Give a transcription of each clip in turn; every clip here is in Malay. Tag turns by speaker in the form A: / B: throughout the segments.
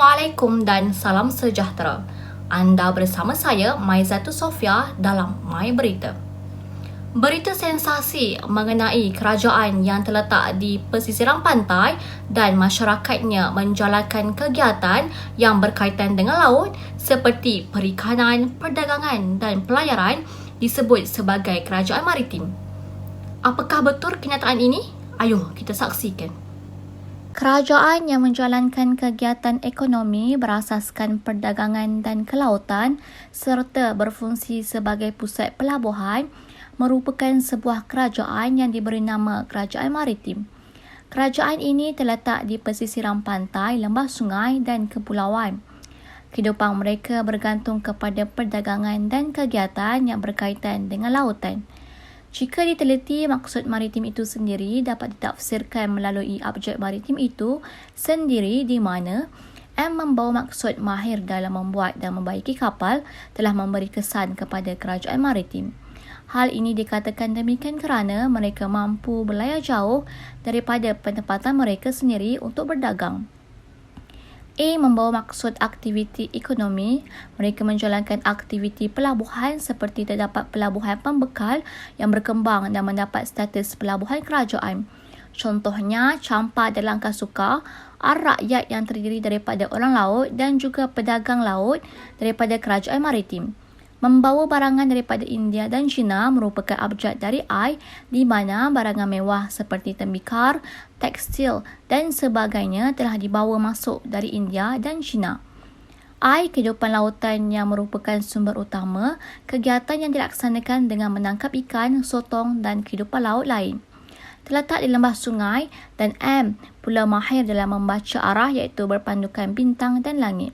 A: Assalamualaikum dan salam sejahtera. Anda bersama saya, Maizatul Sofia dalam My Berita. Berita sensasi mengenai kerajaan yang terletak di pesisiran pantai dan masyarakatnya menjalankan kegiatan yang berkaitan dengan laut seperti perikanan, perdagangan dan pelayaran disebut sebagai kerajaan maritim. Apakah betul kenyataan ini? Ayuh kita saksikan. Kerajaan yang menjalankan kegiatan ekonomi berasaskan perdagangan dan kelautan serta berfungsi sebagai pusat pelabuhan merupakan sebuah kerajaan yang diberi nama Kerajaan Maritim. Kerajaan ini terletak di pesisiran pantai, lembah sungai dan kepulauan. Kehidupan mereka bergantung kepada perdagangan dan kegiatan yang berkaitan dengan lautan. Jika diteliti, maksud maritim itu sendiri dapat ditafsirkan melalui objek maritim itu sendiri di mana M membawa maksud mahir dalam membuat dan membaiki kapal telah memberi kesan kepada kerajaan maritim. Hal ini dikatakan demikian kerana mereka mampu berlayar jauh daripada penempatan mereka sendiri untuk berdagang. A membawa maksud aktiviti ekonomi. Mereka menjalankan aktiviti pelabuhan seperti terdapat pelabuhan pembekal yang berkembang dan mendapat status pelabuhan kerajaan. Contohnya, Champa dan Langkasuka, rakyat yang terdiri daripada orang laut dan juga pedagang laut daripada kerajaan maritim. Membawa barangan daripada India dan China merupakan abjad dari I di mana barangan mewah seperti tembikar, tekstil dan sebagainya telah dibawa masuk dari India dan China. I, kehidupan lautan yang merupakan sumber utama, kegiatan yang dilaksanakan dengan menangkap ikan, sotong dan kehidupan laut lain. Terletak di lembah sungai dan M pula mahir dalam membaca arah iaitu berpandukan bintang dan langit.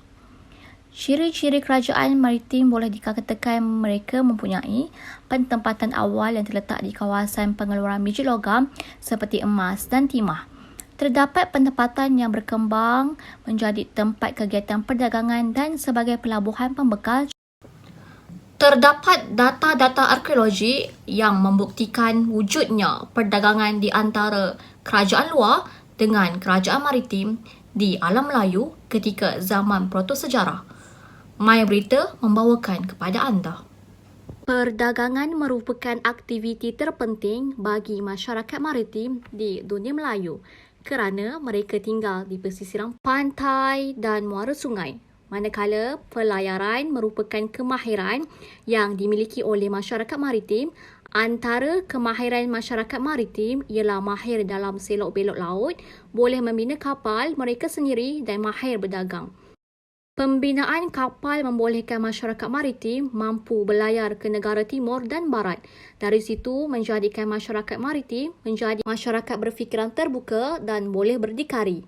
A: Ciri-ciri kerajaan maritim boleh dikatakan mereka mempunyai penempatan awal yang terletak di kawasan pengeluaran biji logam seperti emas dan timah. Terdapat penempatan yang berkembang menjadi tempat kegiatan perdagangan dan sebagai pelabuhan pembekal. Terdapat data-data arkeologi yang membuktikan wujudnya perdagangan di antara kerajaan luar dengan kerajaan maritim di alam Melayu ketika zaman protosejarah. My Berita membawakan kepada anda. Perdagangan merupakan aktiviti terpenting bagi masyarakat maritim di dunia Melayu kerana mereka tinggal di pesisiran pantai dan muara sungai. Manakala pelayaran merupakan kemahiran yang dimiliki oleh masyarakat maritim. Antara kemahiran masyarakat maritim ialah mahir dalam selok-belok laut, boleh membina kapal mereka sendiri dan mahir berdagang. Pembinaan kapal membolehkan masyarakat maritim mampu berlayar ke negara timur dan barat. Dari situ menjadikan masyarakat maritim menjadi masyarakat berfikiran terbuka dan boleh berdikari.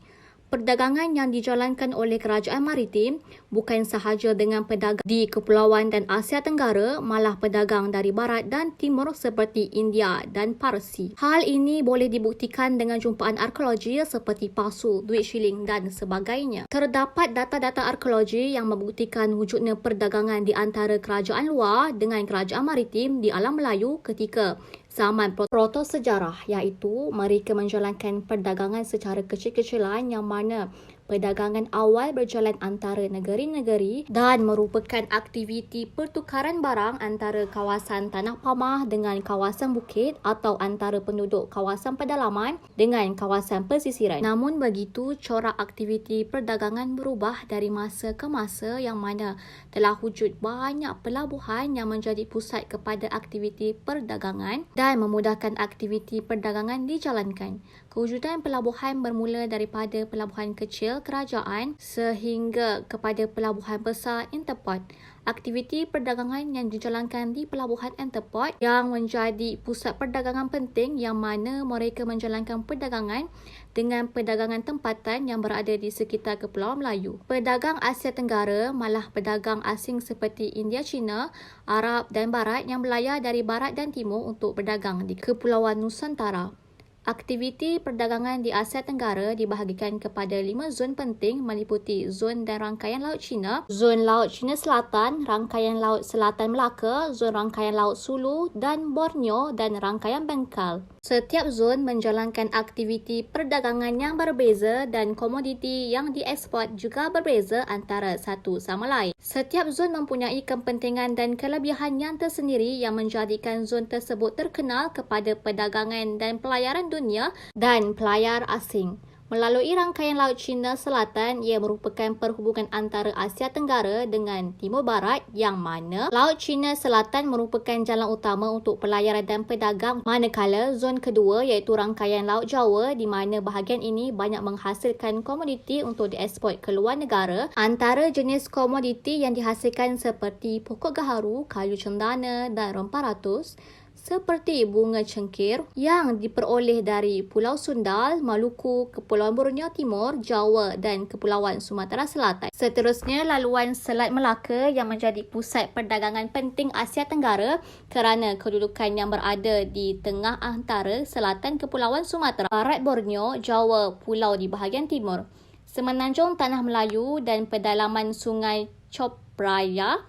A: Perdagangan yang dijalankan oleh kerajaan maritim bukan sahaja dengan pedagang di kepulauan dan Asia Tenggara, malah pedagang dari barat dan timur seperti India dan Parsi. Hal ini boleh dibuktikan dengan jumpaan arkeologi seperti pasu, duit shilling dan sebagainya. Terdapat data-data arkeologi yang membuktikan wujudnya perdagangan di antara kerajaan luar dengan kerajaan maritim di alam Melayu ketika zaman protosejarah, iaitu mereka menjalankan perdagangan secara kecil-kecilan yang mana perdagangan awal berjalan antara negeri-negeri dan merupakan aktiviti pertukaran barang antara kawasan tanah pamah dengan kawasan bukit atau antara penduduk kawasan pedalaman dengan kawasan pesisiran. Namun begitu, corak aktiviti perdagangan berubah dari masa ke masa yang mana telah wujud banyak pelabuhan yang menjadi pusat kepada aktiviti perdagangan dan memudahkan aktiviti perdagangan dijalankan. Kewujudan pelabuhan bermula daripada pelabuhan kecil kerajaan sehingga kepada pelabuhan besar Interport. Aktiviti perdagangan yang dijalankan di pelabuhan Interport yang menjadi pusat perdagangan penting yang mana mereka menjalankan perdagangan dengan perdagangan tempatan yang berada di sekitar Kepulauan Melayu. Pedagang Asia Tenggara malah pedagang asing seperti India, China, Arab dan Barat yang berlayar dari barat dan timur untuk berdagang di Kepulauan Nusantara. Aktiviti perdagangan di Asia Tenggara dibahagikan kepada 5 zon penting meliputi zon dan rangkaian Laut Cina, zon Laut Cina Selatan, rangkaian Laut Selatan Melaka, zon rangkaian Laut Sulu dan Borneo dan rangkaian Bengkal. Setiap zon menjalankan aktiviti perdagangan yang berbeza dan komoditi yang dieksport juga berbeza antara satu sama lain. Setiap zon mempunyai kepentingan dan kelebihan yang tersendiri yang menjadikan zon tersebut terkenal kepada perdagangan dan pelayaran dunia dan pelayar asing. Melalui rangkaian Laut Cina Selatan, ia merupakan perhubungan antara Asia Tenggara dengan Timur Barat yang mana Laut Cina Selatan merupakan jalan utama untuk pelayaran dan pedagang, manakala zon kedua iaitu rangkaian Laut Jawa di mana bahagian ini banyak menghasilkan komoditi untuk dieksport ke luar negara. Antara jenis komoditi yang dihasilkan seperti pokok gaharu, kayu cendana dan rempah ratus, seperti bunga cengkir yang diperoleh dari Pulau Sundal, Maluku, Kepulauan Borneo Timur, Jawa dan Kepulauan Sumatera Selatan. Seterusnya, laluan Selat Melaka yang menjadi pusat perdagangan penting Asia Tenggara kerana kedudukan yang berada di tengah antara selatan Kepulauan Sumatera, barat Borneo, Jawa, pulau di bahagian timur, Semenanjung Tanah Melayu dan pedalaman Sungai Chao Phraya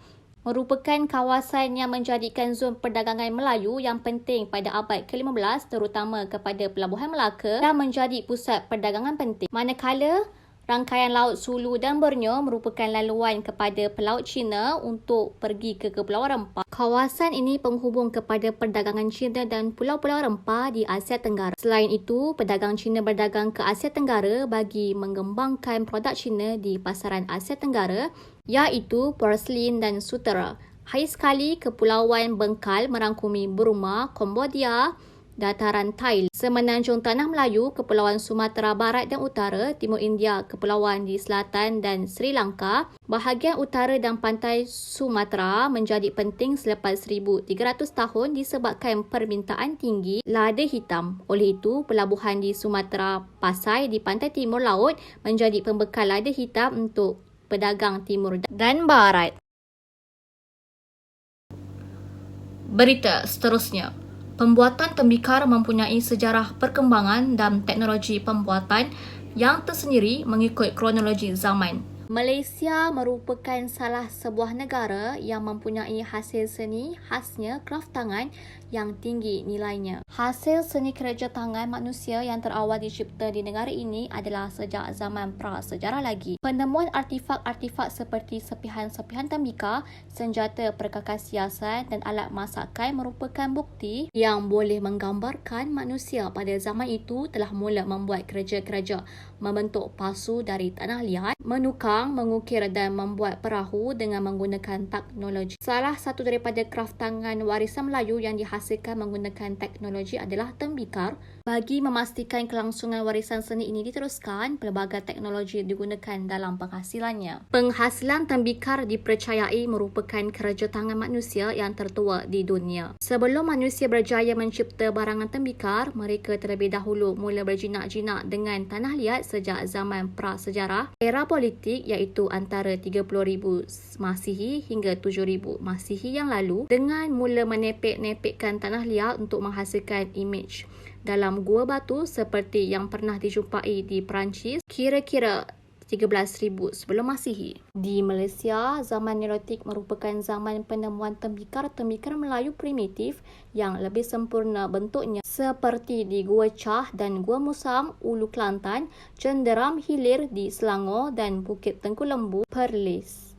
A: merupakan kawasan yang menjadikan zon perdagangan Melayu yang penting pada abad ke-15 terutama kepada Pelabuhan Melaka dan menjadi pusat perdagangan penting. Manakala rangkaian Laut Sulu dan Borneo merupakan laluan kepada pelaut Cina untuk pergi ke Kepulauan Rempah. Kawasan ini penghubung kepada perdagangan Cina dan pulau-pulau rempah di Asia Tenggara. Selain itu, pedagang Cina berdagang ke Asia Tenggara bagi mengembangkan produk Cina di pasaran Asia Tenggara iaitu porselin dan sutera. Hai sekali, Kepulauan Bengkal merangkumi Burma, Cambodia, dataran Thailand, Semenanjung Tanah Melayu, Kepulauan Sumatera Barat dan Utara, Timur India, Kepulauan di Selatan dan Sri Lanka. Bahagian utara dan pantai Sumatera menjadi penting selepas 1,300 tahun disebabkan permintaan tinggi lada hitam. Oleh itu, pelabuhan di Sumatera Pasai di pantai timur laut menjadi pembekal lada hitam untuk pedagang timur dan barat. Berita seterusnya. Pembuatan tembikar mempunyai sejarah perkembangan dan teknologi pembuatan yang tersendiri mengikut kronologi zaman. Malaysia merupakan salah sebuah negara yang mempunyai hasil seni khasnya kraft tangan yang tinggi nilainya. Hasil seni kerja tangan manusia yang terawal dicipta di negara ini adalah sejak zaman prasejarah lagi. Penemuan artifak-artifak seperti sepihan-sepihan tembikar, senjata perkakas hiasan dan alat masakan merupakan bukti yang boleh menggambarkan manusia pada zaman itu telah mula membuat kerja-kerja membentuk pasu dari tanah liat, menukang, mengukir dan membuat perahu dengan menggunakan teknologi. Salah satu daripada kraft tangan warisan Melayu yang dihasilkan menggunakan teknologi adalah tembikar. Bagi memastikan kelangsungan warisan seni ini diteruskan, pelbagai teknologi digunakan dalam penghasilannya. Penghasilan tembikar dipercayai merupakan kerja tangan manusia yang tertua di dunia. Sebelum manusia berjaya mencipta barangan tembikar, mereka terlebih dahulu mula berjinak-jinak dengan tanah liat sejak zaman prasejarah. Era politik iaitu antara 30,000 Masihi hingga 7,000 Masihi yang lalu dengan mula menepek-nepekkan tanah liat untuk menghasilkan imej dalam gua batu seperti yang pernah dijumpai di Perancis kira-kira 13,000 sebelum Masihi. Di Malaysia, zaman Neolitik merupakan zaman penemuan tembikar-tembikar Melayu primitif yang lebih sempurna bentuknya seperti di Gua Chah dan Gua Musang, Ulu Kelantan, Cenderam Hilir di Selangor dan Bukit Tengku Lembu, Perlis.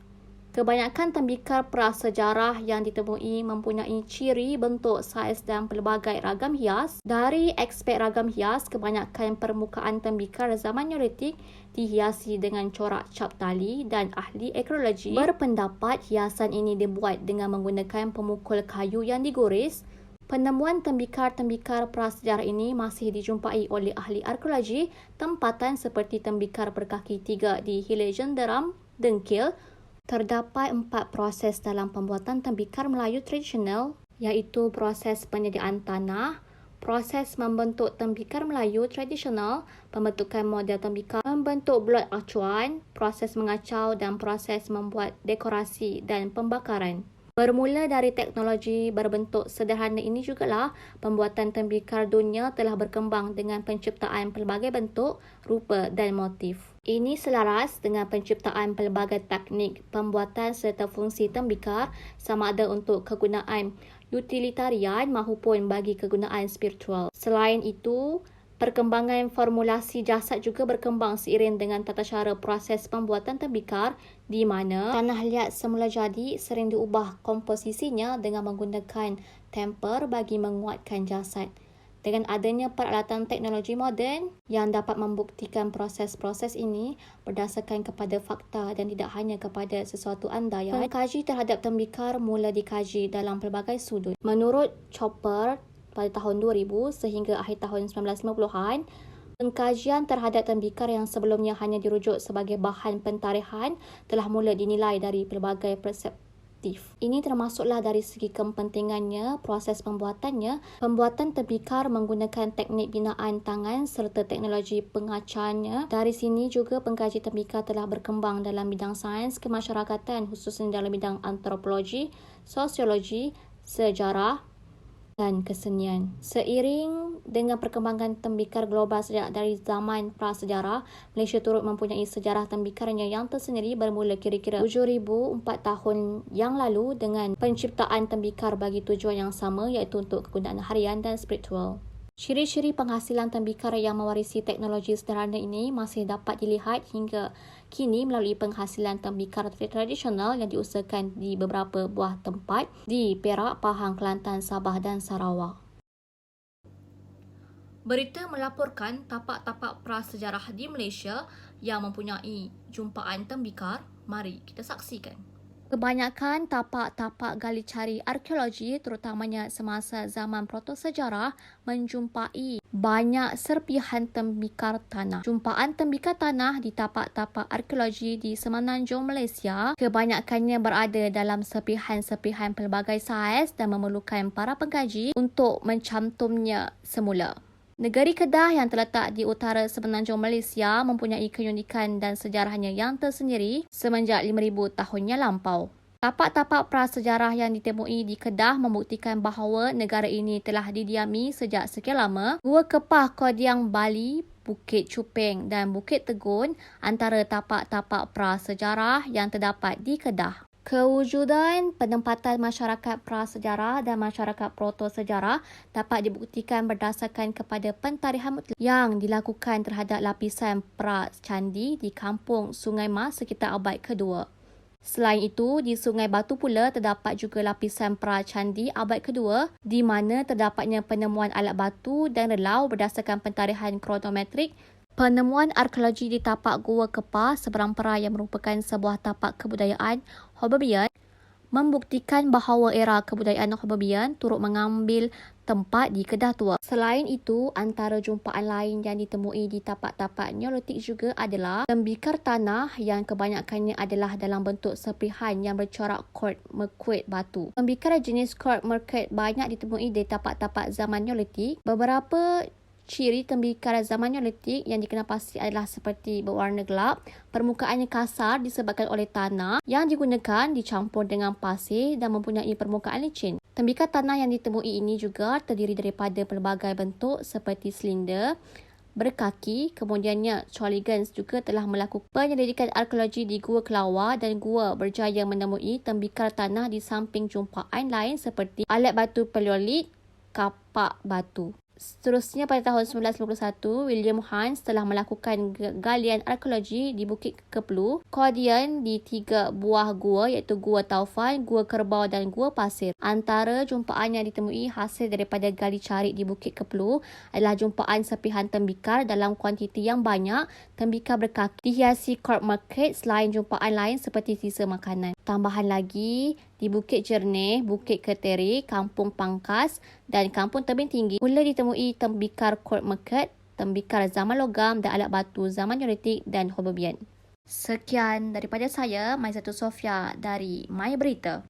A: Kebanyakan tembikar prasejarah yang ditemui mempunyai ciri, bentuk, saiz dan pelbagai ragam hias. Dari aspek ragam hias, kebanyakan permukaan tembikar zaman Neolitik dihiasi dengan corak cap tali dan ahli arkeologi berpendapat hiasan ini dibuat dengan menggunakan pemukul kayu yang digores. Penemuan tembikar-tembikar prasejarah ini masih dijumpai oleh ahli arkeologi tempatan seperti tembikar berkaki 3 di Hilir Cenderam, Dengkil. Terdapat 4 proses dalam pembuatan tembikar Melayu tradisional iaitu proses penyediaan tanah, proses membentuk tembikar Melayu tradisional, pembentukan model tembikar, membentuk blok acuan, proses mengacau dan proses membuat dekorasi dan pembakaran. Bermula dari teknologi berbentuk sederhana ini jugalah pembuatan tembikar dunia telah berkembang dengan penciptaan pelbagai bentuk, rupa dan motif. Ini selaras dengan penciptaan pelbagai teknik pembuatan serta fungsi tembikar sama ada untuk kegunaan utilitarian maupun bagi kegunaan spiritual. Selain itu, perkembangan formulasi jasad juga berkembang seiring dengan tata cara proses pembuatan tembikar di mana tanah liat semula jadi sering diubah komposisinya dengan menggunakan temper bagi menguatkan jasad. Dengan adanya peralatan teknologi moden yang dapat membuktikan proses-proses ini berdasarkan kepada fakta dan tidak hanya kepada sesuatu andaian, pengkaji terhadap tembikar mula dikaji dalam pelbagai sudut. Menurut Chopper, pada tahun 2000 sehingga akhir tahun 1950-an, pengkajian terhadap tembikar yang sebelumnya hanya dirujuk sebagai bahan pentarihan telah mula dinilai dari pelbagai perspektif. Ini termasuklah dari segi kepentingannya, proses pembuatannya, pembuatan tembikar menggunakan teknik binaan tangan serta teknologi pengacarnya. Dari sini juga pengkaji tembikar telah berkembang dalam bidang sains kemasyarakatan khususnya dalam bidang antropologi, sosiologi, sejarah dan kesenian. Seiring dengan perkembangan tembikar global sejak dari zaman prasejarah, Malaysia turut mempunyai sejarah tembikarnya yang tersendiri bermula kira-kira 7,004 tahun yang lalu dengan penciptaan tembikar bagi tujuan yang sama iaitu untuk kegunaan harian dan spiritual. Ciri-ciri penghasilan tembikar yang mewarisi teknologi sederhana ini masih dapat dilihat hingga kini melalui penghasilan tembikar tradisional yang diusahakan di beberapa buah tempat di Perak, Pahang, Kelantan, Sabah dan Sarawak. Berita melaporkan tapak-tapak prasejarah di Malaysia yang mempunyai jumpaan tembikar. Mari kita saksikan. Kebanyakan tapak-tapak gali cari arkeologi terutamanya semasa zaman protosejarah menjumpai banyak serpihan tembikar tanah. Jumpaan tembikar tanah di tapak-tapak arkeologi di Semenanjung Malaysia kebanyakannya berada dalam serpihan-serpihan pelbagai saiz dan memerlukan para pengkaji untuk mencantumnya semula. Negeri Kedah yang terletak di utara Semenanjung Malaysia mempunyai keunikan dan sejarahnya yang tersendiri semenjak 5,000 tahun yang lampau. Tapak-tapak prasejarah yang ditemui di Kedah membuktikan bahawa negara ini telah didiami sejak sekian lama. Gua Kepah Kodiang Bali, Bukit Cuping dan Bukit Tegun antara tapak-tapak prasejarah yang terdapat di Kedah. Kewujudan penempatan masyarakat prasejarah dan masyarakat protosejarah dapat dibuktikan berdasarkan kepada pentarihan mutlak yang dilakukan terhadap lapisan pra-candi di kampung Sungai Mas sekitar abad kedua. Selain itu, di Sungai Batu pula terdapat juga lapisan pra-candi abad kedua di mana terdapatnya penemuan alat batu dan relau berdasarkan pentarihan kronometrik. Penemuan arkeologi di tapak Gua Kepah seberang perai yang merupakan sebuah tapak kebudayaan Hobobian membuktikan bahawa era kebudayaan Hobobian turut mengambil tempat di Kedah Tua. Selain itu, antara jumpaan lain yang ditemui di tapak-tapak Neolitik juga adalah tembikar tanah yang kebanyakannya adalah dalam bentuk serpihan yang bercorak kord merkuit batu. Tembikar jenis kord merkuit banyak ditemui di tapak-tapak zaman Neolitik. Beberapa ciri tembikar zaman Neolitik yang dikenal pasti adalah seperti berwarna gelap, permukaannya kasar disebabkan oleh tanah yang digunakan dicampur dengan pasir dan mempunyai permukaan licin. Tembikar tanah yang ditemui ini juga terdiri daripada pelbagai bentuk seperti silinder, berkaki. Kemudiannya, Choligans juga telah melakukan penyelidikan arkeologi di Gua Kelawar dan Gua berjaya menemui tembikar tanah di samping jumpaan lain seperti alat batu paleolit, kapak batu. Seterusnya pada tahun 1951, William Hans telah melakukan galian arkeologi di Bukit Keplu, Kodian di 3 buah gua iaitu Gua Taufan, Gua Kerbau dan Gua Pasir. Antara jumpaan yang ditemui hasil daripada gali cari di Bukit Keplu adalah jumpaan serpihan tembikar dalam kuantiti yang banyak, tembikar berkaki dihiasi kord merkait selain jumpaan lain seperti sisa makanan. Tambahan lagi, di Bukit Jernih, Bukit Keteri, Kampung Pangkas dan Kampung Tebing Tinggi mula ditemui tembikar kord merkait, tembikar zaman logam dan alat batu zaman Neolitik dan Hobobian. Sekian daripada saya, Maizatul Sofia dari My Berita.